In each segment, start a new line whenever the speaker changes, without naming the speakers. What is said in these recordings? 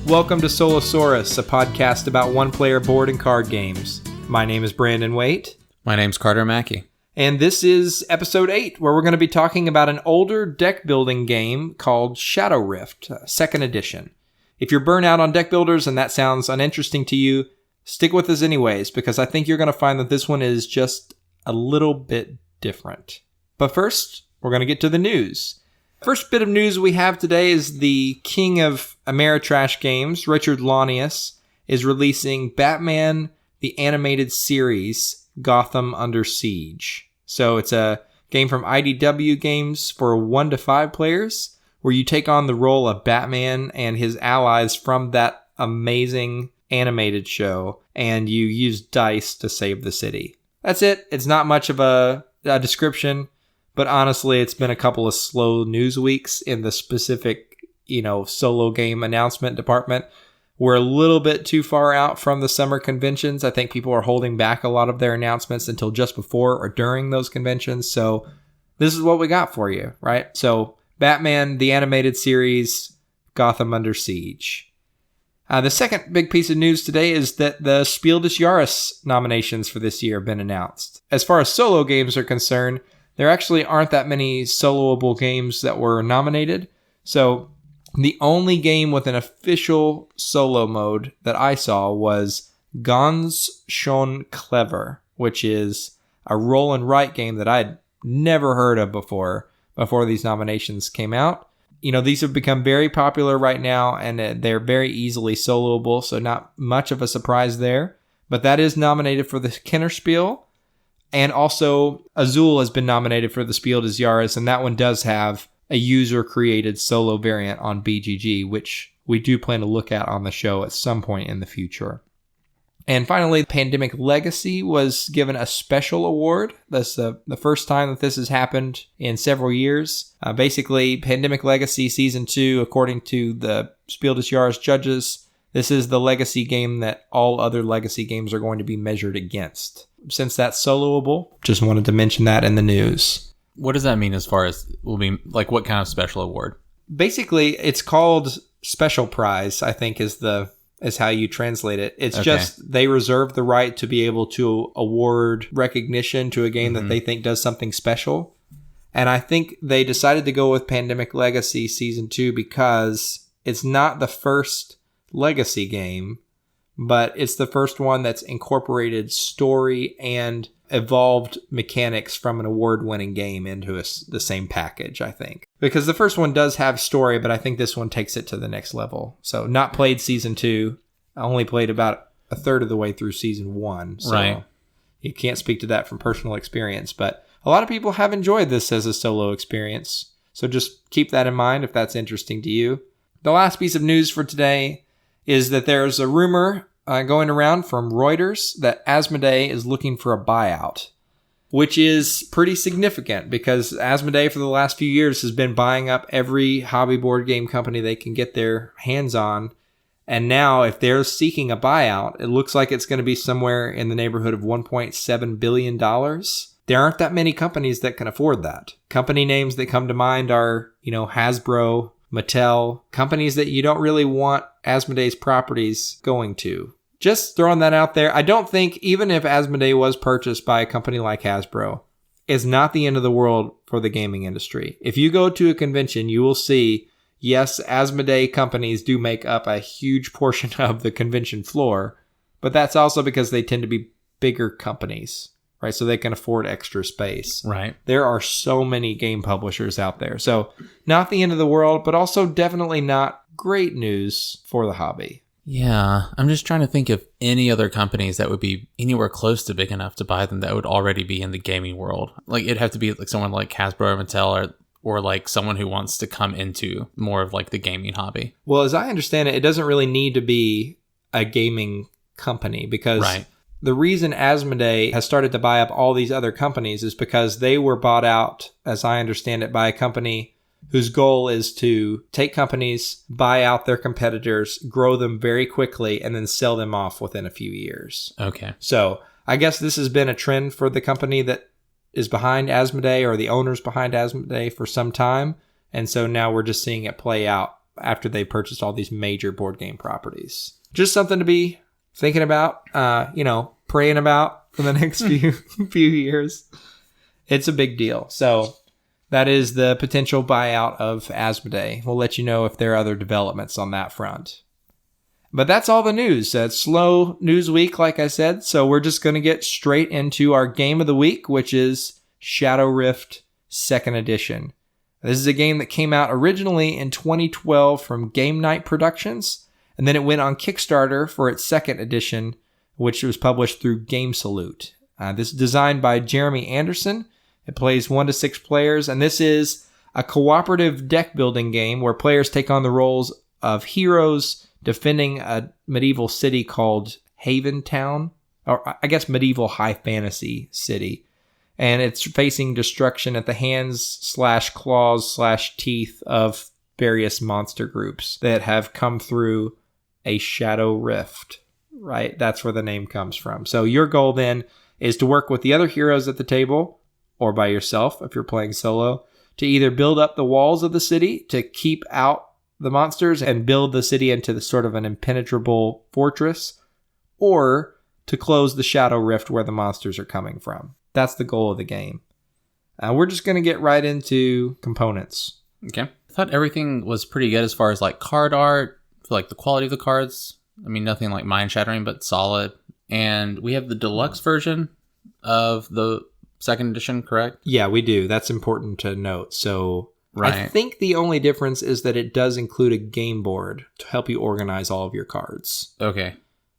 Welcome to Solosaurus, a podcast about one-player board and card games. My name is Brandon Waite.
My name's Carter Mackey.
And this is episode 8, where we're going to be talking about an older deck-building game called Shadowrift, 2nd edition. If you're burnt out on deck builders and that sounds uninteresting to you, stick with us anyways, because I think you're going to find that this one is just a little bit different. But first, we're going to get to the news. First bit of news we have today is the king of Ameritrash games, Richard Launius, is releasing Batman the Animated Series, Gotham Under Siege. So it's a game from IDW Games for 1 to 5 players, where you take on the role of Batman and his allies from that amazing animated show, and you use dice to save the city. That's it. It's not much of a description. But honestly, it's been a couple of slow news weeks in the specific, solo game announcement department. We're a little bit too far out from the summer conventions. I think people are holding back a lot of their announcements until just before or during those conventions. So this is what we got for you, right? So Batman, the Animated Series, Gotham Under Siege. The second big piece of news today is that the Spiel des Jahres nominations for this year have been announced. As far as solo games are concerned, there actually aren't that many soloable games that were nominated. So the only game with an official solo mode that I saw was Ganz schon clever, which is a roll and write game that I'd never heard of before these nominations came out. These have become very popular right now, and they're very easily soloable, so not much of a surprise there. But that is nominated for the Kennerspiel. And also, Azul has been nominated for the Spiel des Jahres, and that one does have a user-created solo variant on BGG, which we do plan to look at on the show at some point in the future. And finally, Pandemic Legacy was given a special award. That's the first time that this has happened in several years. Basically, Pandemic Legacy Season 2, according to the Spiel des Jahres judges, this is the legacy game that all other legacy games are going to be measured against. Since that's soloable, just wanted to mention that in the news.
What does that mean as far as what kind of special award?
Basically, it's called Special Prize, I think is how you translate it. It's just they reserve the right to be able to award recognition to a game that they think does something special. And I think they decided to go with Pandemic Legacy Season 2 because it's not the first legacy game, but it's the first one that's incorporated story and evolved mechanics from an award-winning game into the same package, I think. Because the first one does have story, but I think this one takes it to the next level. So not played Season 2. I only played about a third of the way through Season 1. So right. You can't speak to that from personal experience. But a lot of people have enjoyed this as a solo experience. So just keep that in mind if that's interesting to you. The last piece of news for today is that there's a rumor going around from Reuters that Asmodee is looking for a buyout, which is pretty significant because Asmodee for the last few years has been buying up every hobby board game company they can get their hands on. And now if they're seeking a buyout, it looks like it's going to be somewhere in the neighborhood of $1.7 billion. There aren't that many companies that can afford that. Company names that come to mind are, Hasbro, Mattel, companies that you don't really want Asmodee's properties going to. Just throwing that out there. I don't think, even if Asmodee was purchased by a company like Hasbro, it's not the end of the world for the gaming industry. If you go to a convention, you will see, yes, Asmodee companies do make up a huge portion of the convention floor, but that's also because they tend to be bigger companies, right? So they can afford extra space.
Right.
There are so many game publishers out there. So not the end of the world, but also definitely not great news for the hobby.
Yeah, I'm just trying to think of any other companies that would be anywhere close to big enough to buy them that would already be in the gaming world. Like, it'd have to be like someone like Hasbro or Mattel or like someone who wants to come into more of like the gaming hobby.
Well, as I understand it, it doesn't really need to be a gaming company because the reason Asmodee has started to buy up all these other companies is because they were bought out, as I understand it, by a company whose goal is to take companies, buy out their competitors, grow them very quickly, and then sell them off within a few years.
Okay.
So I guess this has been a trend for the company that is behind Asmodee or the owners behind Asmodee for some time. And so now we're just seeing it play out after they purchased all these major board game properties. Just something to be thinking about, praying about for the next few years. It's a big deal. So that is the potential buyout of Asmodee. We'll let you know if there are other developments on that front. But that's all the news. It's slow news week, like I said. So we're just going to get straight into our game of the week, which is Shadowrift 2nd Edition. This is a game that came out originally in 2012 from Game Night Productions, and then it went on Kickstarter for its 2nd edition, which was published through Game Salute. This is designed by Jeremy Anderson. It plays 1 to 6 players, and this is a cooperative deck building game where players take on the roles of heroes defending a medieval city called Haven Town, or I guess medieval high fantasy city. And it's facing destruction at the hands/claws/teeth of various monster groups that have come through a shadow rift, right? That's where the name comes from. So your goal then is to work with the other heroes at the table, or by yourself if you're playing solo, to either build up the walls of the city to keep out the monsters and build the city into the sort of an impenetrable fortress, or to close the shadow rift where the monsters are coming from. That's the goal of the game. We're just going to get right into components.
Okay. I thought everything was pretty good as far as like card art, like the quality of the cards. I mean, nothing like mind-shattering, but solid. And we have the deluxe version of the 2nd edition, correct?
Yeah, we do. That's important to note. So
right.
I think the only difference is that it does include a game board to help you organize all of your cards.
Okay.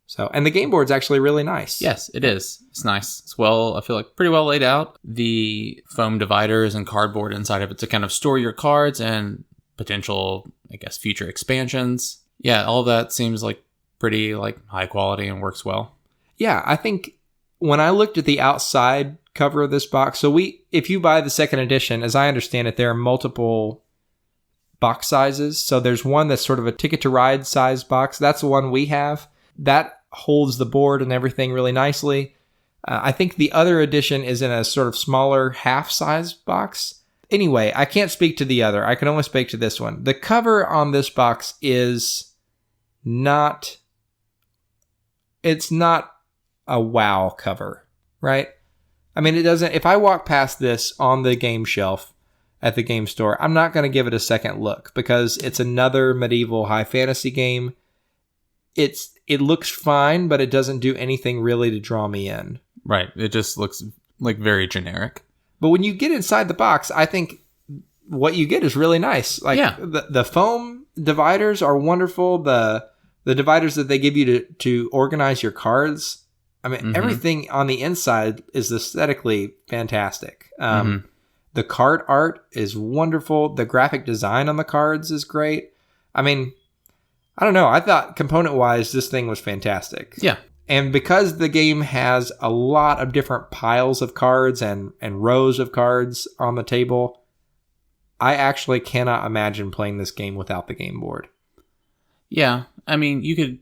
So, and the game board's actually really nice.
Yes, it is. It's nice. It's I feel like pretty well laid out. The foam dividers and cardboard inside of it to kind of store your cards and potential, I guess, future expansions. Yeah, all of that seems like pretty like high quality and works well.
Yeah, I think when I looked at the outside cover of this box, so if you buy the 2nd edition, as I understand it, there are multiple box sizes. So there's one that's sort of a Ticket to Ride size box. That's the one we have. That holds the board and everything really nicely. I think the other edition is in a sort of smaller half-size box. Anyway, I can't speak to the other. I can only speak to this one. The cover on this box is not... It's not a wow cover, right? I mean, it doesn't... If I walk past this on the game shelf at the game store, I'm not going to give it a second look because it's another medieval high fantasy game. It looks fine, but it doesn't do anything really to draw me in.
Right. It just looks like very generic.
But when you get inside the box, I think what you get is really nice. Like the foam dividers are wonderful. The dividers that they give you to organize your cards. I mean, everything on the inside is aesthetically fantastic. The card art is wonderful. The graphic design on the cards is great. I mean, I don't know. I thought component-wise, this thing was fantastic.
Yeah.
And because the game has a lot of different piles of cards and rows of cards on the table, I actually cannot imagine playing this game without the game board.
Yeah. I mean, you could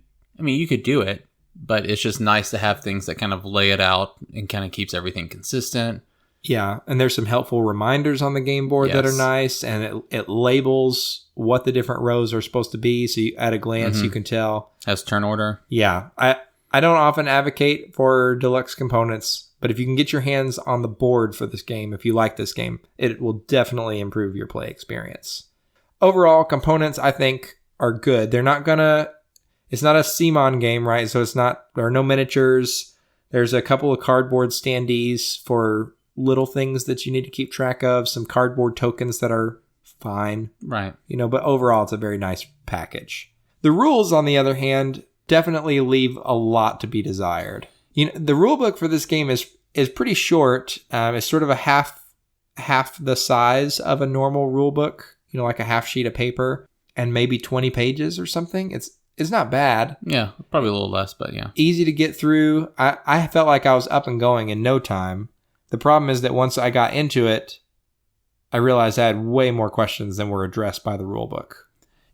do it, but it's just nice to have things that kind of lay it out and kind of keeps everything consistent.
Yeah, and there's some helpful reminders on the game board that are nice, and it labels what the different rows are supposed to be, so at a glance you can tell.
Has turn order.
Yeah, I don't often advocate for deluxe components, but if you can get your hands on the board for this game, if you like this game, it will definitely improve your play experience. Overall, components, I think, are good. They're not gonna... It's not a CMON game, right? So there are no miniatures. There's a couple of cardboard standees for little things that you need to keep track of, some cardboard tokens that are fine.
Right.
But overall, it's a very nice package. The rules, on the other hand, definitely leave a lot to be desired. The rule book for this game is pretty short. It's sort of a half the size of a normal rule book, like a half sheet of paper, and maybe 20 pages or something. It's not bad.
Yeah, probably a little less, but yeah.
Easy to get through. I felt like I was up and going in no time. The problem is that once I got into it, I realized I had way more questions than were addressed by the rulebook.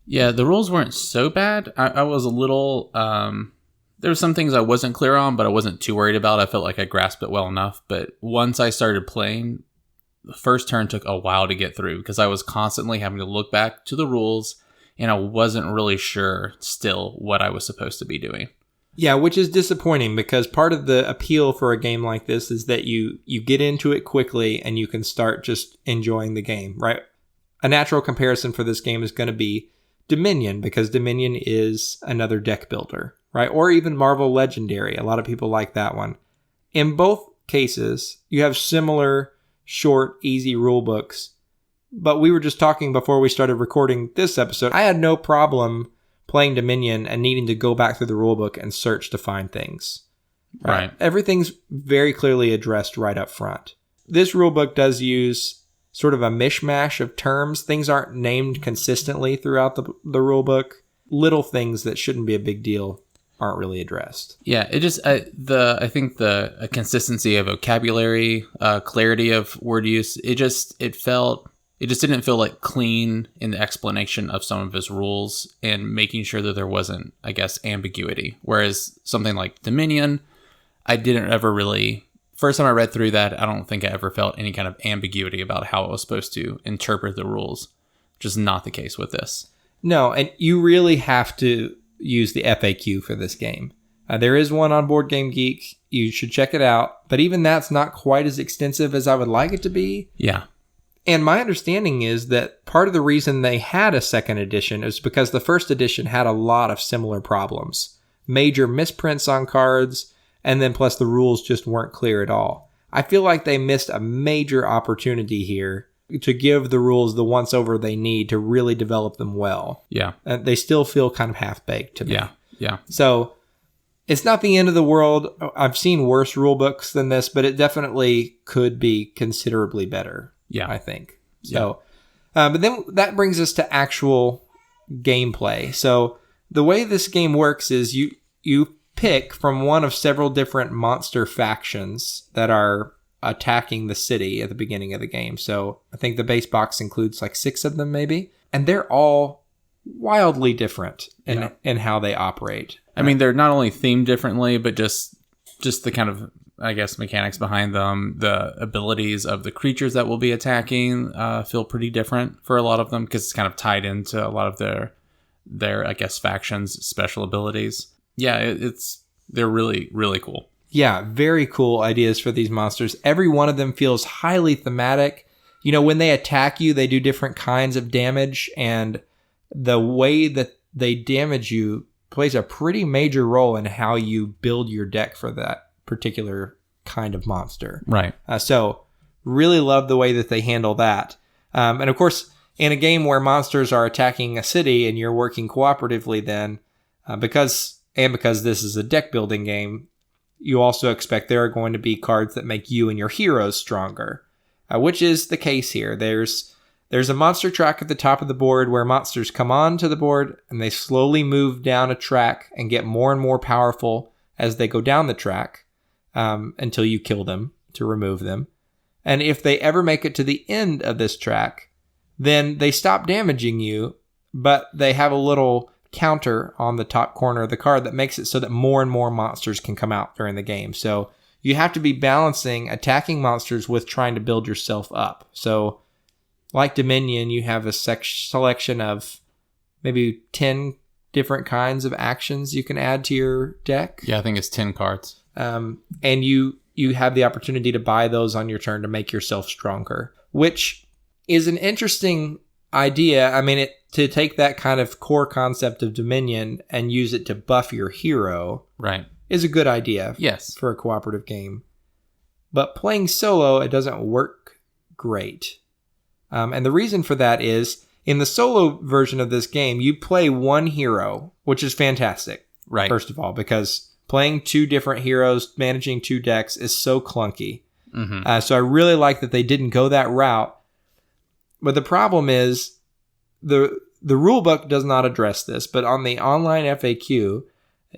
Yeah, the rules weren't so bad. I was a little... there were some things I wasn't clear on, but I wasn't too worried about. I felt like I grasped it well enough. But once I started playing, the first turn took a while to get through because I was constantly having to look back to the rules and I wasn't really sure still what I was supposed to be doing.
Yeah, which is disappointing because part of the appeal for a game like this is that you get into it quickly and you can start just enjoying the game, right? A natural comparison for this game is going to be Dominion, because Dominion is another deck builder, right? Or even Marvel Legendary. A lot of people like that one. In both cases, you have similar short, easy rule books. But we were just talking before we started recording this episode. I had no problem playing Dominion and needing to go back through the rulebook and search to find things.
Right.
Everything's very clearly addressed right up front. This rulebook does use sort of a mishmash of terms. Things aren't named consistently throughout the rulebook. Little things that shouldn't be a big deal aren't really addressed.
Yeah, it just I think the consistency of vocabulary, clarity of word use, it just didn't feel like clean in the explanation of some of his rules and making sure that there wasn't, I guess, ambiguity. Whereas something like Dominion, I didn't ever really... First time I read through that, I don't think I ever felt any kind of ambiguity about how I was supposed to interpret the rules. Just not the case with this.
No, and you really have to use the FAQ for this game. There is one on Board Game Geek. You should check it out. But even that's not quite as extensive as I would like it to be.
Yeah.
And my understanding is that part of the reason they had a second edition is because the first edition had a lot of similar problems. Major misprints on cards, and then plus the rules just weren't clear at all. I feel like they missed a major opportunity here to give the rules the once-over they need to really develop them well.
Yeah.
And they still feel kind of half-baked to me.
Yeah.
So it's not the end of the world. I've seen worse rule books than this, but it definitely could be considerably better.
Yeah.
I think. So, but then that brings us to actual gameplay. So the way this game works is you pick from one of several different monster factions that are attacking the city at the beginning of the game. So I think the base box includes like 6 of them maybe. And they're all wildly different in how they operate.
I mean, they're not only themed differently, but just the kind of, I guess, mechanics behind them. The abilities of the creatures that will be attacking feel pretty different for a lot of them because it's kind of tied into a lot of their I guess, factions' special abilities. Yeah, they're really, really cool.
Yeah, very cool ideas for these monsters. Every one of them feels highly thematic. You know, when they attack you, they do different kinds of damage, and the way that they damage you plays a pretty major role in how you build your deck for that particular kind of monster.
Right.
So really love the way that they handle that. And of course, in a game where monsters are attacking a city and you're working cooperatively then, because this is a deck building game, you also expect there are going to be cards that make you and your heroes stronger, which is the case here. There's a monster track at the top of the board where monsters come onto the board and they slowly move down a track and get more and more powerful as they go down the track until you kill them to remove them. And if they ever make it to the end of this track, then they stop damaging you, but they have a little counter on the top corner of the card that makes it so that more and more monsters can come out during the game. So you have to be balancing attacking monsters with trying to build yourself up. So like Dominion, you have a selection of maybe 10 different kinds of actions you can add to your deck.
Yeah, I think it's 10 cards.
And you have the opportunity to buy those on your turn to make yourself stronger, which is an interesting idea. I mean, to take that kind of core concept of Dominion and use it to buff your hero,
right,
is a good idea.
Yes,
for a cooperative game. But playing solo, it doesn't work great. And the reason for that is, in the solo version of this game, you play one hero, which is fantastic.
Right.
First of all, because playing 2 different heroes, managing 2 decks is so clunky. Mm-hmm. So I really like that they didn't go that route. But the problem is, the rulebook does not address this, but on the online FAQ,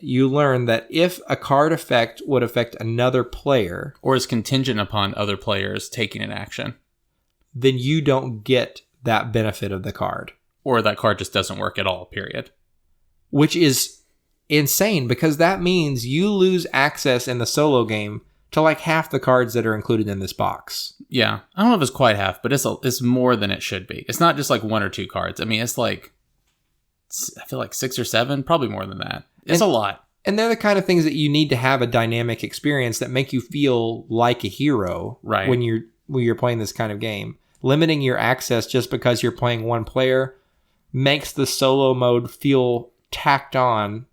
you learn that if a card effect would affect another player,
or is contingent upon other players taking an action,
then you don't get that benefit of the card.
Or that card just doesn't work at all, period.
Which is insane, because that means you lose access in the solo game to like half the cards that are included in this box.
Yeah. I don't know if it's quite half, but it's more than it should be. It's not just like 1 or 2 cards. I mean, it's like I feel like 6 or 7, probably more than that. It's a lot.
And they're the kind of things that you need to have a dynamic experience that make you feel like a hero
Right.
when you're playing this kind of game. Limiting your access just because you're playing one player makes the solo mode feel tacked on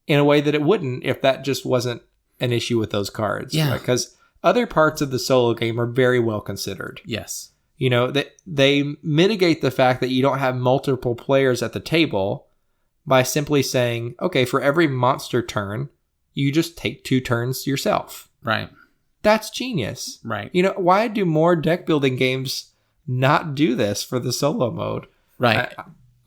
in a way that it wouldn't if that just wasn't an issue with those cards.
Yeah.
Because other parts of the solo game are very well considered.
Yes.
You know, they mitigate the fact that you don't have multiple players at the table by simply saying, okay, for every monster turn, you just take 2 turns yourself.
Right.
That's genius.
Right.
You know, why do more deck building games not do this for the solo mode?
Right.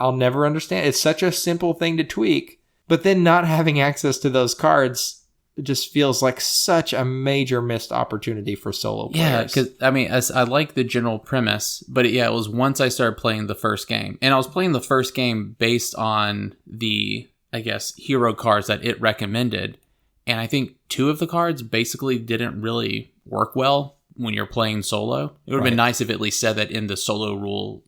I'll never understand. It's such a simple thing to tweak, but then not having access to those cards just feels like such a major missed opportunity for solo players.
Yeah, because, I mean, I like the general premise, but it was once I started playing the first game. And I was playing the first game based on the, I guess, hero cards that it recommended. And I think 2 of the cards basically didn't really work well when you're playing solo. It would have been nice if it at least said that in the solo rule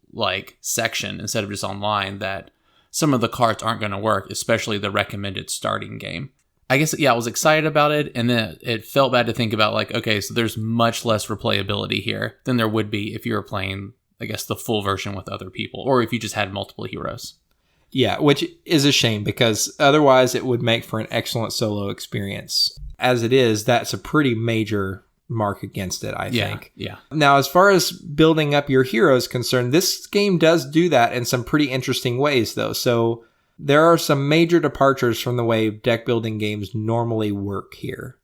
section instead of just online, that some of the cards aren't going to work, especially the recommended starting game. I guess, I was excited about it, and then it felt bad to think about, okay, so there's much less replayability here than there would be if you were playing, I guess, the full version with other people, or if you just had multiple heroes.
Yeah, which is a shame, because otherwise it would make for an excellent solo experience. As it is, that's a pretty major mark against it, I think.
Yeah.
Now, as far as building up your hero is concerned, this game does do that in some pretty interesting ways, though. So there are some major departures from the way deck building games normally work here.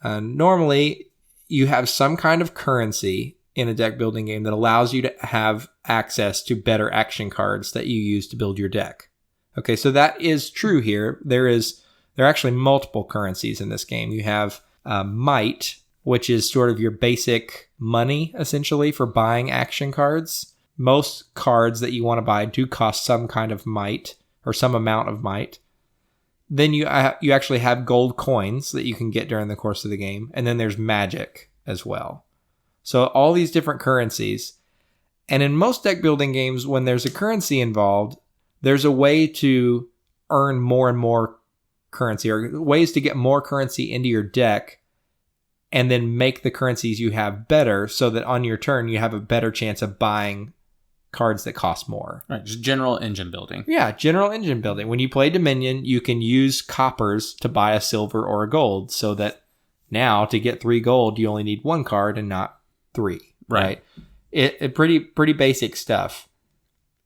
Normally, you have some kind of currency in a deck building game that allows you to have access to better action cards that you use to build your deck. Okay, so that is true here. There are actually multiple currencies in this game. You have might, which is sort of your basic money, essentially, for buying action cards. Most cards that you want to buy do cost some kind of might, or some amount of might. Then you actually have gold coins that you can get during the course of the game. And then there's magic as well. So all these different currencies. And in most deck building games, when there's a currency involved, there's a way to earn more and more currency, or ways to get more currency into your deck and then make the currencies you have better so that on your turn you have a better chance of buying cards that cost more.
Right, just general engine building.
Yeah, general engine building. When you play Dominion, you can use coppers to buy a silver or a gold, so that now to get 3 gold, you only need 1 card and not 3. Right? It pretty basic stuff.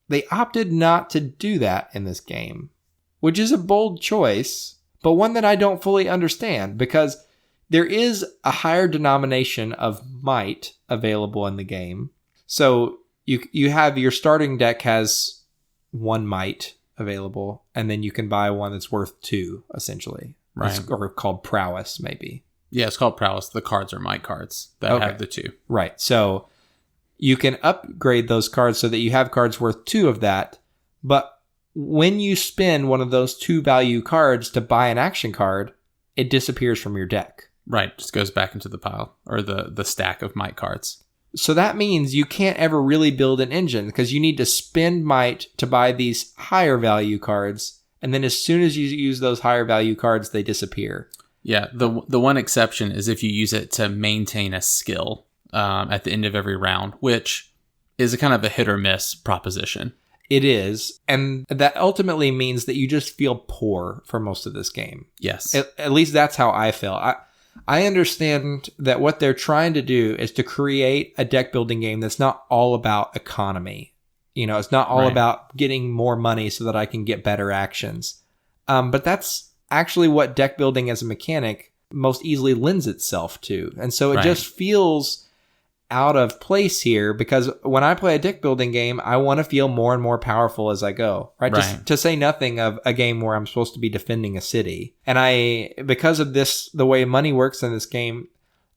They opted not to do that in this game, which is a bold choice, but one that I don't fully understand, because there is a higher denomination of might available in the game. So you have your starting deck has 1 might available, and then you can buy one that's worth 2, essentially.
Right.
Or called prowess, maybe.
Yeah, it's called prowess. The cards are might cards that have the 2.
Right. So you can upgrade those cards so that you have cards worth 2 of that. But when you spend one of those 2 value cards to buy an action card, it disappears from your deck.
Right. Just goes back into the pile, or the stack of might cards.
So that means you can't ever really build an engine, because you need to spend might to buy these higher value cards. And then as soon as you use those higher value cards, they disappear.
Yeah. The one exception is if you use it to maintain a skill at the end of every round, which is a kind of a hit or miss proposition.
It is. And that ultimately means that you just feel poor for most of this game.
Yes.
At least that's how I feel. I understand that what they're trying to do is to create a deck building game that's not all about economy. You know, it's not all about getting more money so that I can get better actions. But that's actually what deck building as a mechanic most easily lends itself to. And so it just feels out of place here, because when I play a deck building game, I want to feel more and more powerful as I go, right? Just to say nothing of a game where I'm supposed to be defending a city. And because of this, the way money works in this game,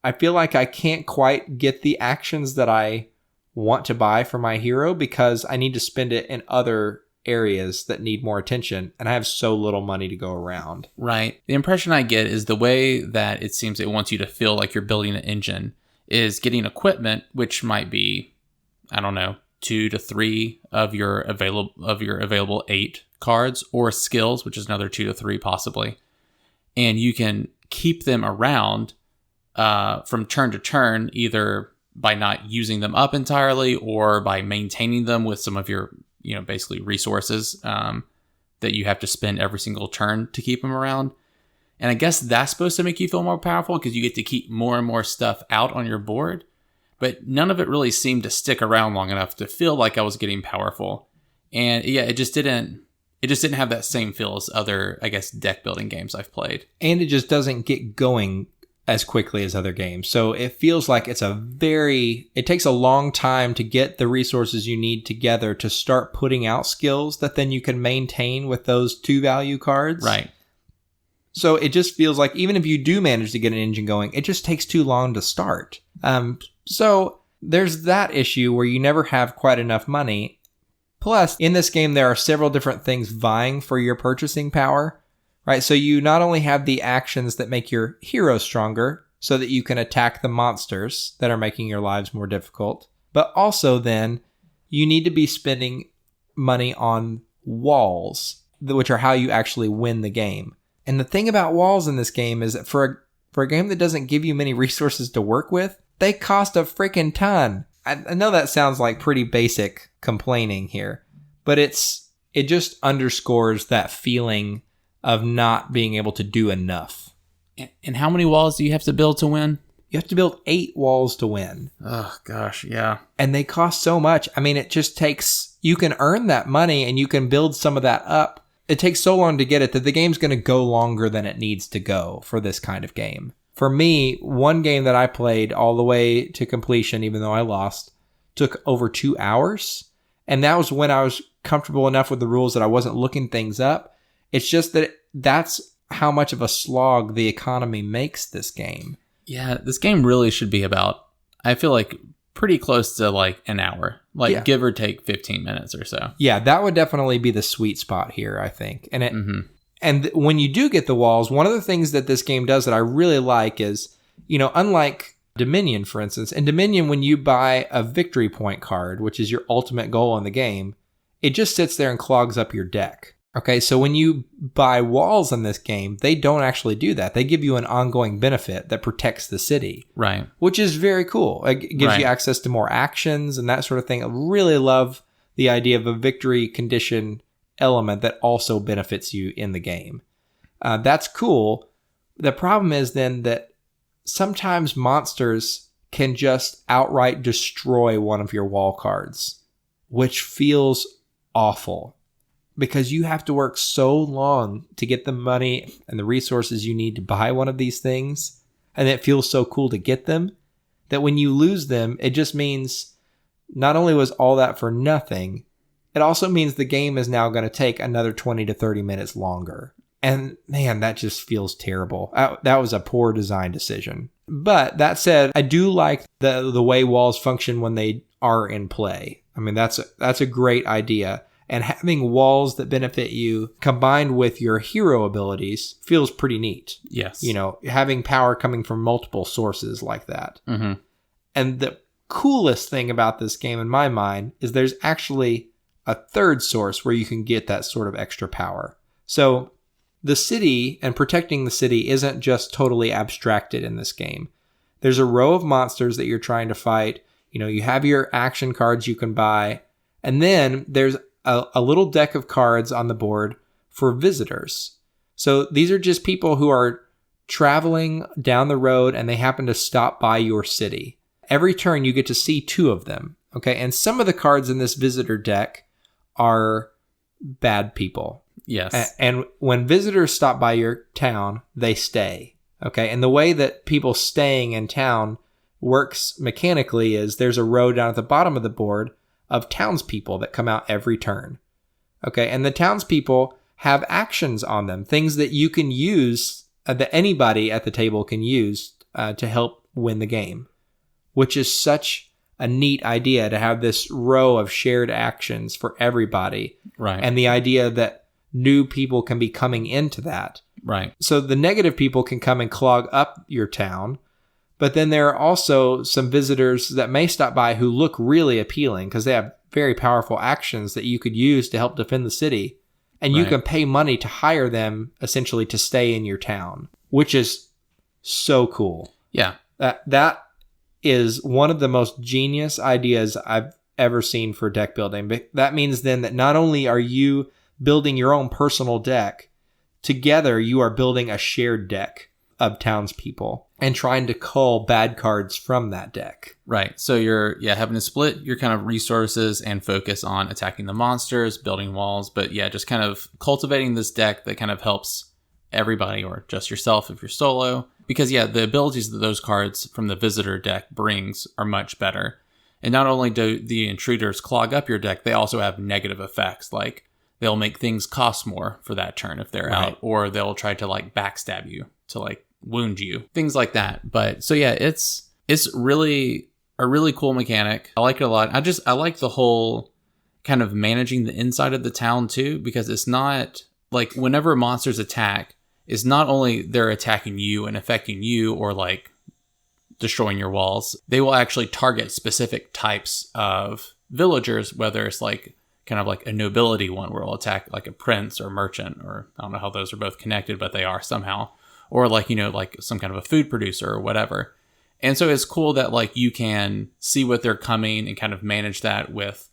I feel like I can't quite get the actions that I want to buy for my hero, because I need to spend it in other areas that need more attention, and I have so little money to go around.
Right. The impression I get is the way that it seems it wants you to feel like you're building an engine is getting equipment, which might be, I don't know, 2 to 3 of your available 8 cards or skills, which is another 2 to 3 possibly. And you can keep them around from turn to turn, either by not using them up entirely or by maintaining them with some of your, basically resources that you have to spend every single turn to keep them around. And I guess that's supposed to make you feel more powerful because you get to keep more and more stuff out on your board. But none of it really seemed to stick around long enough to feel like I was getting powerful. And yeah, it just didn't have that same feel as other, I guess, deck building games I've played.
And it just doesn't get going as quickly as other games. So it feels like it takes a long time to get the resources you need together to start putting out skills that then you can maintain with those 2 value cards.
Right.
So it just feels like even if you do manage to get an engine going, it just takes too long to start. So there's that issue where you never have quite enough money. Plus, in this game, there are several different things vying for your purchasing power, right? So you not only have the actions that make your hero stronger so that you can attack the monsters that are making your lives more difficult, but also then you need to be spending money on walls, which are how you actually win the game. And the thing about walls in this game is that for a game that doesn't give you many resources to work with, they cost a freaking ton. I know that sounds like pretty basic complaining here, but it just underscores that feeling of not being able to do enough.
And how many walls do you have to build to win?
You have to build 8 walls to win.
Oh, gosh, yeah.
And they cost so much. I mean, it just takes... You can earn that money and you can build some of that up. It takes so long to get it that the game's going to go longer than it needs to go for this kind of game. For me, one game that I played all the way to completion, even though I lost, took over 2 hours. And that was when I was comfortable enough with the rules that I wasn't looking things up. It's just that that's how much of a slog the economy makes this game.
Yeah, this game really should be about, I feel like, pretty close to like an hour. Give or take 15 minutes or so.
Yeah, that would definitely be the sweet spot here, I think. And And when you do get the walls, one of the things that this game does that I really like is, unlike Dominion, for instance, in Dominion, when you buy a victory point card, which is your ultimate goal in the game, it just sits there and clogs up your deck. Okay, so when you buy walls in this game, they don't actually do that. They give you an ongoing benefit that protects the city.
Right.
Which is very cool. It gives you access to more actions and that sort of thing. I really love the idea of a victory condition element that also benefits you in the game. That's cool. The problem is then that sometimes monsters can just outright destroy one of your wall cards, which feels awful because you have to work so long to get the money and the resources you need to buy one of these things. And it feels so cool to get them that when you lose them, it just means not only was all that for nothing, it also means the game is now going to take another 20 to 30 minutes longer. And man, that just feels terrible. That was a poor design decision. But that said, I do like the way walls function when they are in play. I mean, that's a great idea. And having walls that benefit you combined with your hero abilities feels pretty neat.
Yes.
Having power coming from multiple sources like that.
Mm-hmm.
And the coolest thing about this game in my mind is there's actually a third source where you can get that sort of extra power. So the city and protecting the city isn't just totally abstracted in this game. There's a row of monsters that you're trying to fight. You have your action cards you can buy. And then there's a little deck of cards on the board for visitors. So these are just people who are traveling down the road and they happen to stop by your city. Every turn you get to see 2 of them. Okay. And some of the cards in this visitor deck are bad people.
Yes.
And when visitors stop by your town, they stay. Okay. And the way that people staying in town works mechanically is there's a row down at the bottom of the board of townspeople that come out every turn. Okay. And the townspeople have actions on them, things that you can use, that anybody at the table can use to help win the game, which is such a neat idea to have this row of shared actions for everybody.
Right.
And the idea that new people can be coming into that.
Right.
So the negative people can come and clog up your town. But then there are also some visitors that may stop by who look really appealing because they have very powerful actions that you could use to help defend the city. And you
Right.
can pay money to hire them essentially to stay in your town, which is so cool.
Yeah.
That is one of the most genius ideas I've ever seen for deck building. But that means then that not only are you building your own personal deck, together you are building a shared deck of townspeople and trying to cull bad cards from that deck.
Right. So you're having to split your kind of resources and focus on attacking the monsters, building walls, but just kind of cultivating this deck that kind of helps everybody or just yourself if you're solo. Because the abilities that those cards from the visitor deck brings are much better. And not only do the intruders clog up your deck, they also have negative effects, like they'll make things cost more for that turn if they're out, or they'll try to like backstab you to like wound you, things like that. But so it's really a really cool mechanic. I like it a lot. I like the whole kind of managing the inside of the town too, because it's not like whenever monsters attack, it's not only they're attacking you and affecting you or like destroying your walls, they will actually target specific types of villagers, whether it's like kind of like a nobility one where it'll attack like a prince or merchant, or I don't know how those are both connected, but they are somehow, or like, like some kind of a food producer or whatever. And so it's cool that like you can see what they're coming and kind of manage that with,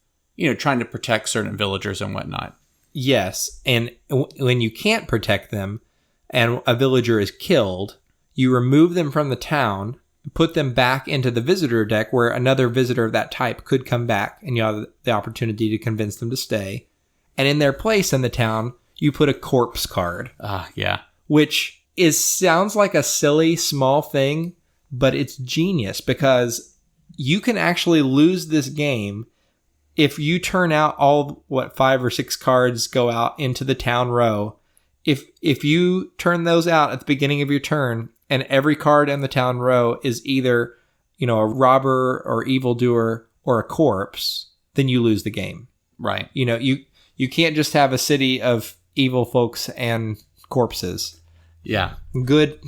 trying to protect certain villagers and whatnot.
Yes. And when you can't protect them and a villager is killed, you remove them from the town, put them back into the visitor deck where another visitor of that type could come back, and you have the opportunity to convince them to stay. And in their place in the town, you put a corpse card. Which sounds like a silly, small thing, but it's genius because you can actually lose this game if you turn out all, 5 or 6 cards go out into the town row. If you turn those out at the beginning of your turn, and every card in the town row is either, a robber or evildoer or a corpse, then you lose the game.
Right.
You can't just have a city of evil folks and corpses.
Yeah.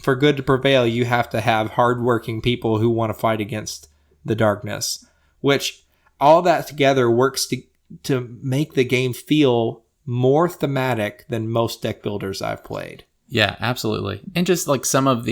For good to prevail, you have to have hardworking people who want to fight against the darkness, which all that together works to make the game feel more thematic than most deck builders I've played.
Yeah, absolutely. And just like some of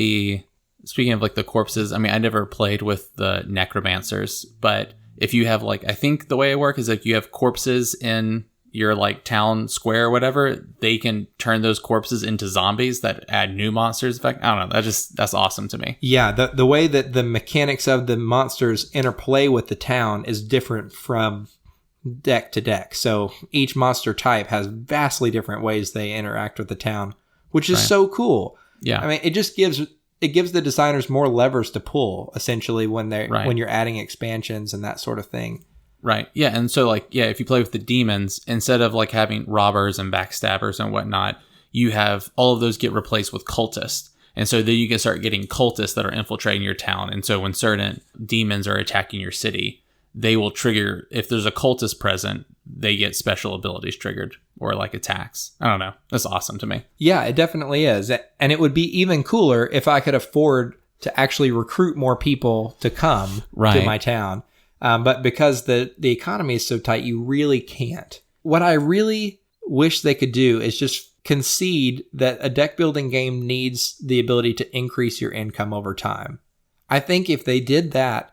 speaking of like the corpses, I mean, I never played with the necromancers, but if you have like, I think the way it works is like you have corpses in your like town square or whatever, they can turn those corpses into zombies that add new monsters. I don't know. That's awesome to me.
Yeah. The way that the mechanics of the monsters interplay with the town is different from deck to deck. So each monster type has vastly different ways they interact with the town, which is so cool.
Yeah.
I mean, it just gives the designers more levers to pull, essentially, when you're adding expansions and that sort of thing.
Right. Yeah. And so like, if you play with the demons, instead of like having robbers and backstabbers and whatnot, you have all of those get replaced with cultists. And so then you can start getting cultists that are infiltrating your town. And so when certain demons are attacking your city, they will trigger, if there's a cultist present, they get special abilities triggered or like attacks. I don't know. That's awesome to me.
Yeah, it definitely is. And it would be even cooler if I could afford to actually recruit more people to come to my town. But because the economy is so tight, you really can't. What I really wish they could do is just concede that a deck building game needs the ability to increase your income over time. I think if they did that,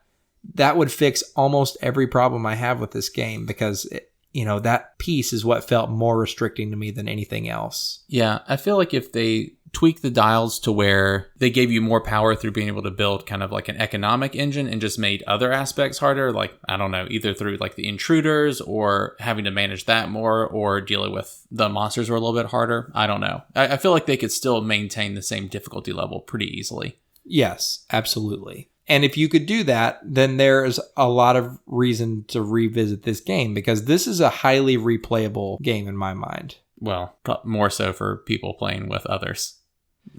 that would fix almost every problem I have with this game, because that piece is what felt more restricting to me than anything else.
Yeah, I feel like if they tweak the dials to where they gave you more power through being able to build kind of like an economic engine and just made other aspects harder, like, I don't know, either through like the intruders or having to manage that more or dealing with the monsters were a little bit harder. I don't know. I feel like they could still maintain the same difficulty level pretty easily.
Yes, absolutely. And if you could do that, then there's a lot of reason to revisit this game, because this is a highly replayable game in my mind.
Well, more so for people playing with others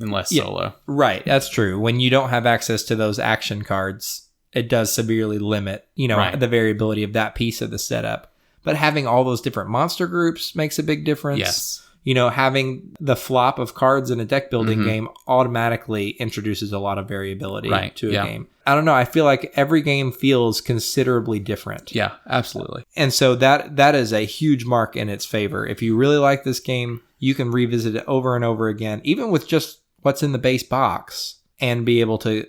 and less solo.
Right, that's true. When you don't have access to those action cards, it does severely limit, the variability of that piece of the setup. But having all those different monster groups makes a big difference.
Yes.
having the flop of cards in a deck building game automatically introduces a lot of variability to a game. I don't know. I feel like every game feels considerably different.
Yeah, absolutely.
And so that is a huge mark in its favor. If you really like this game, you can revisit it over and over again, even with just what's in the base box, and be able to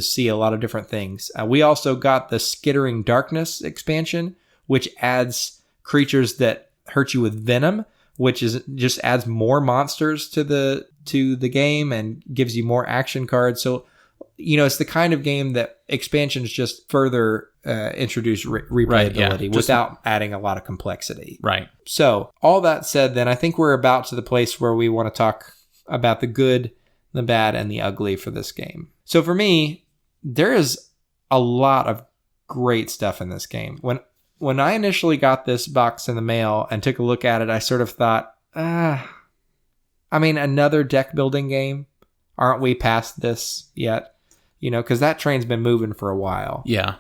see a lot of different things. We also got the Skittering Darkness expansion, which adds creatures that hurt you with venom, which just adds more monsters to the game and gives you more action cards. So, it's the kind of game that expansions just further introduce replayability without adding a lot of complexity.
Right.
So, all that said, then I think we're about to the place where we want to talk about the good, the bad, and the ugly for this game. So for me, there is a lot of great stuff in this game. When I initially got this box in the mail and took a look at it, I sort of thought, another deck building game? Aren't we past this yet? Because that train's been moving for a while.
Yeah.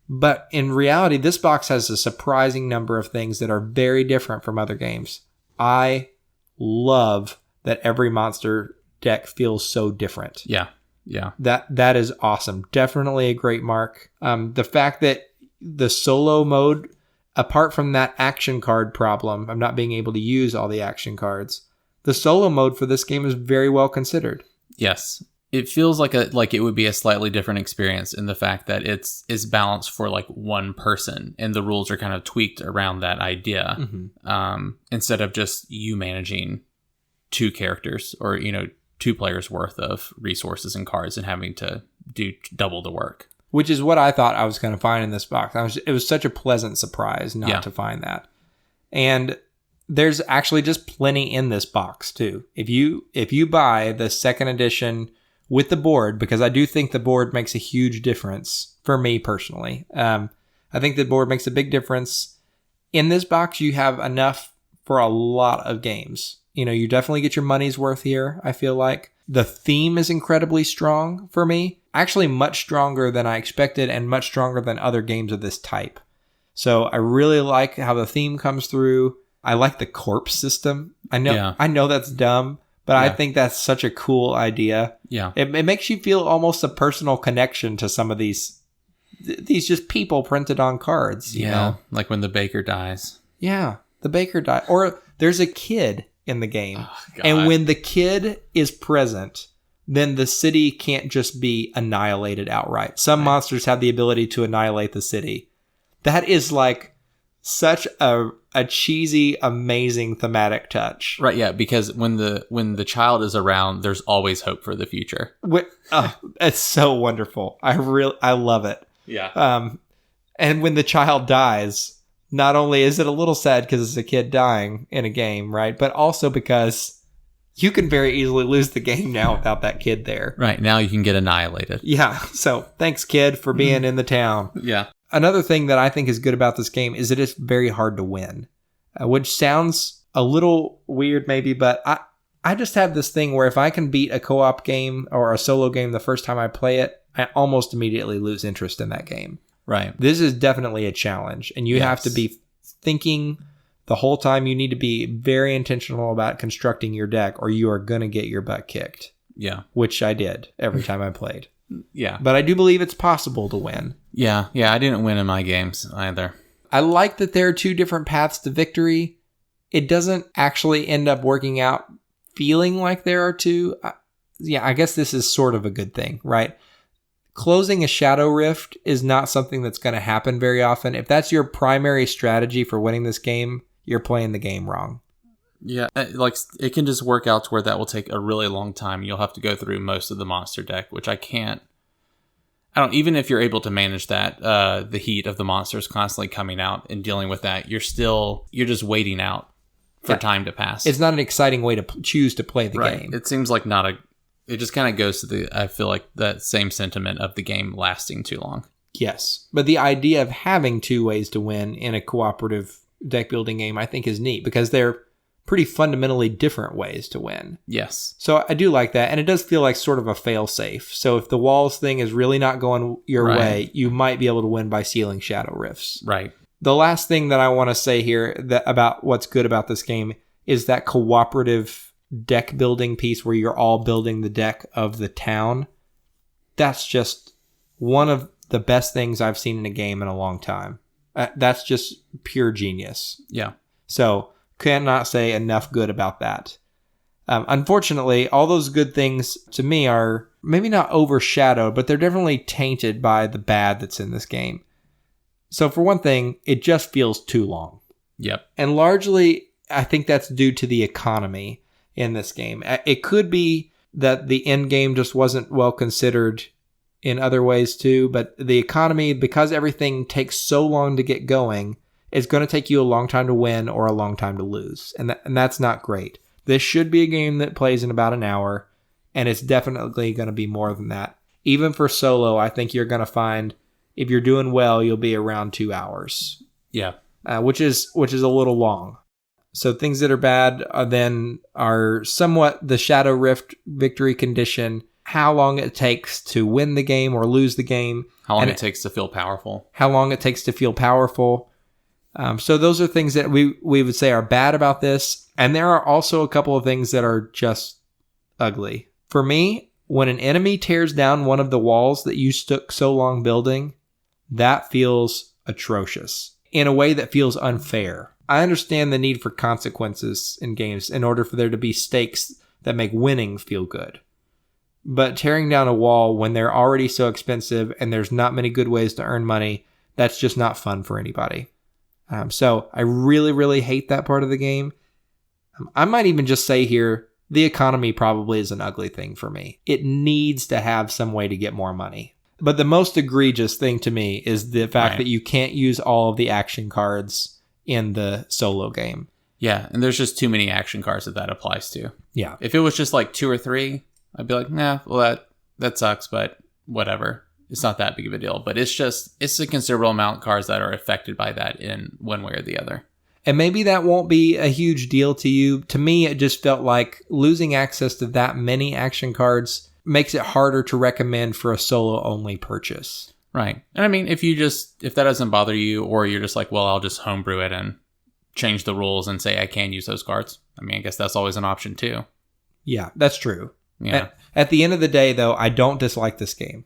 But in reality, this box has a surprising number of things that are very different from other games. I love that every monster deck feels so different.
Yeah. Yeah.
That is awesome. Definitely a great mark. The fact that the solo mode, apart from that action card problem, I'm not being able to use all the action cards, the solo mode for this game is very well considered.
Yes. It feels like it would be a slightly different experience in the fact that it's balanced for like one person, and the rules are kind of tweaked around that idea. Instead of just you managing two characters or, 2 players worth of resources and cards and having to do double the work.
Which is what I thought I was going to find in this box. It was such a pleasant surprise not to find that. And there's actually just plenty in this box too. If you buy the second edition with the board, because I do think the board makes a huge difference for me personally. I think the board makes a big difference. In this box, you have enough for a lot of games. You definitely get your money's worth here, I feel like. The theme is incredibly strong for me. Actually, much stronger than I expected and much stronger than other games of this type. So I really like how the theme comes through. I like the corpse system. I know that's dumb, but I think that's such a cool idea.
Yeah.
It makes you feel almost a personal connection to some of these just people printed on cards. You know?
Like when the baker dies.
Yeah, the baker dies. Or there's a kid in the game. And when the kid is present, then the city can't just be annihilated outright. Some monsters have the ability to annihilate the city. That is like such a cheesy, amazing thematic touch.
Right, yeah, because when the child is around, there's always hope for the future.
It's so wonderful. I love it.
Yeah.
And when the child dies, not only is it a little sad because it's a kid dying in a game, right? But also because you can very easily lose the game now without that kid there.
Right, now you can get annihilated.
Yeah, so thanks, kid, for being in the town.
Yeah.
Another thing that I think is good about this game is that it's very hard to win, which sounds a little weird maybe, but I just have this thing where if I can beat a co-op game or a solo game the first time I play it, I almost immediately lose interest in that game.
Right.
This is definitely a challenge, and you have to be thinking the whole time. You need to be very intentional about constructing your deck, or you are going to get your butt kicked.
Yeah.
Which I did every time I played.
Yeah.
But I do believe it's possible to win.
Yeah. I didn't win in my games either.
I like that there are 2 different paths to victory. It doesn't actually end up working out feeling like there are 2. I guess this is sort of a good thing, right? Closing a Shadowrift is not something that's going to happen very often. If that's your primary strategy for winning this game, you're playing the game wrong.
Yeah, like it can just work out to where that will take a really long time. You'll have to go through most of the monster deck, which I can't. Even if you're able to manage that, the heat of the monsters constantly coming out and dealing with that, you're just waiting out for time to pass.
It's not an exciting way to choose to play the game.
It seems like it just kind of goes to I feel like that same sentiment of the game lasting too long.
Yes. But the idea of having 2 ways to win in a cooperative deck building game, I think is neat because they're pretty fundamentally different ways to win.
Yes.
So I do like that. And it does feel like sort of a fail safe. So if the walls thing is really not going your way, you might be able to win by sealing shadow rifts.
Right.
The last thing that I want to say here about what's good about this game is that cooperative deck building piece where you're all building the deck of the town. That's just one of the best things I've seen in a game in a long time. That's just pure genius.
Yeah.
So cannot say enough good about that. Unfortunately, all those good things to me are maybe not overshadowed, but they're definitely tainted by the bad that's in this game. So for one thing, it just feels too long.
Yep.
And largely, I think that's due to the economy in this game. It could be that the end game just wasn't well considered in other ways too, but the economy, because everything takes so long to get going, is going to take you a long time to win or a long time to lose. And that's not great. This should be a game that plays in about an hour, and it's definitely going to be more than that. Even for solo, I think you're going to find, if you're doing well, you'll be around 2 hours.
Yeah.
Which is a little long. So things that are bad are somewhat the Shadowrift victory condition, how long it takes to win the game or lose the game.
How long it takes to feel powerful.
How long it takes to feel powerful. So those are things that we would say are bad about this. And there are also a couple of things that are just ugly. For me, when an enemy tears down one of the walls that you took so long building, that feels atrocious in a way that feels unfair. I understand the need for consequences in games in order for there to be stakes that make winning feel good. But tearing down a wall when they're already so expensive and there's not many good ways to earn money, that's just not fun for anybody. So I really, really hate that part of the game. I might even just say here, the economy probably is an ugly thing for me. It needs to have some way to get more money. But the most egregious thing to me is the fact that you can't use all of the action cards in the solo game.
Yeah, and there's just too many action cards that applies to.
Yeah.
If it was just like 2 or 3, I'd be like, nah, well, that sucks, but whatever. It's not that big of a deal. But it's a considerable amount of cards that are affected by that in one way or the other.
And maybe that won't be a huge deal to you. To me, it just felt like losing access to that many action cards makes it harder to recommend for a solo-only purchase.
Right. And I mean, if that doesn't bother you, or you're just like, well, I'll just homebrew it and change the rules and say I can use those cards. I mean, I guess that's always an option too.
Yeah, that's true.
Yeah.
At the end of the day, though, I don't dislike this game.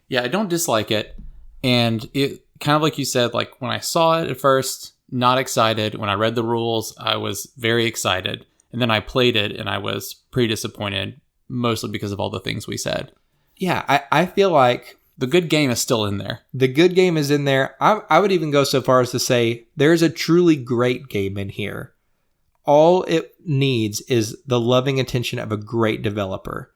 Yeah, I don't dislike it. And it kind of like you said, like when I saw it at first, not excited. When I read the rules, I was very excited. And then I played it and I was pretty disappointed, mostly because of all the things we said.
Yeah, I feel like
the good game is still in there.
The good game is in there. I would even go so far as to say there's a truly great game in here. All it needs is the loving attention of a great developer.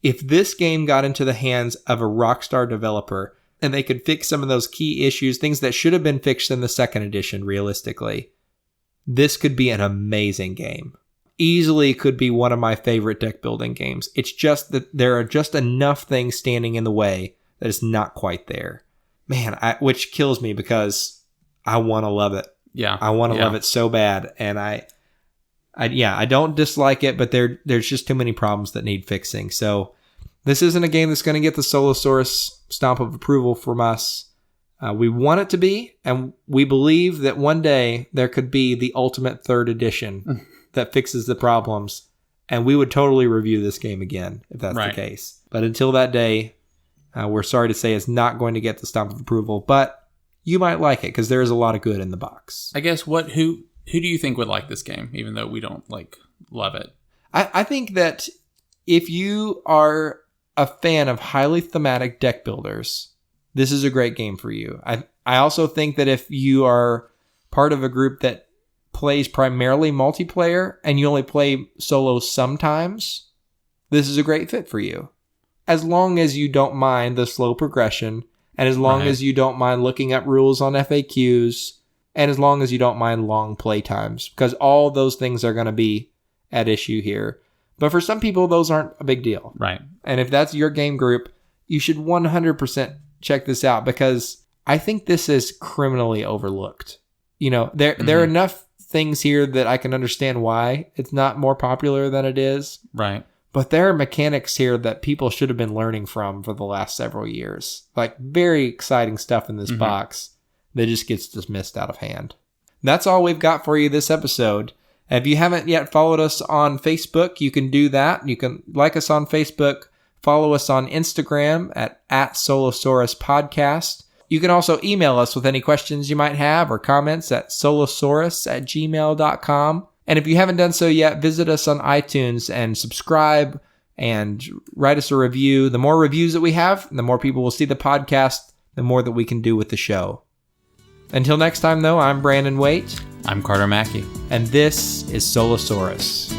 If this game got into the hands of a rockstar developer and they could fix some of those key issues, things that should have been fixed in the second edition, realistically, this could be an amazing game. Easily could be one of my favorite deck building games. It's just that there are just enough things standing in the way that is not quite there. Man, which kills me because I want to love it.
Yeah.
I want to love it so bad. And I don't dislike it, but there's just too many problems that need fixing. So this isn't a game that's going to get the Solosaurus stamp of approval from us. We want it to be, and we believe that one day there could be the ultimate third edition that fixes the problems, and we would totally review this game again if that's the case. But until that day, we're sorry to say it's not going to get the stamp of approval, but you might like it because there is a lot of good in the box.
I guess who do you think would like this game, even though we don't love it?
I think that if you are a fan of highly thematic deck builders, this is a great game for you. I also think that if you are part of a group that plays primarily multiplayer and you only play solo sometimes, this is a great fit for you. As long as you don't mind the slow progression, and as long as you don't mind looking up rules on FAQs, and as long as you don't mind long play times, because all those things are going to be at issue here. But for some people, those aren't a big deal.
Right.
And if that's your game group, you should 100% check this out, because I think this is criminally overlooked. You know, there are enough things here that I can understand why it's not more popular than it is.
Right.
But there are mechanics here that people should have been learning from for the last several years. Like very exciting stuff in this box that just gets dismissed out of hand. That's all we've got for you this episode. If you haven't yet followed us on Facebook, you can do that. You can like us on Facebook, follow us on Instagram at Solosaurus Podcast. You can also email us with any questions you might have or comments at solosaurus@gmail.com. And if you haven't done so yet, visit us on iTunes and subscribe and write us a review. The more reviews that we have, the more people will see the podcast, the more that we can do with the show. Until next time, though, I'm Brandon Waite.
I'm Carter Mackey.
And this is Solosaurus.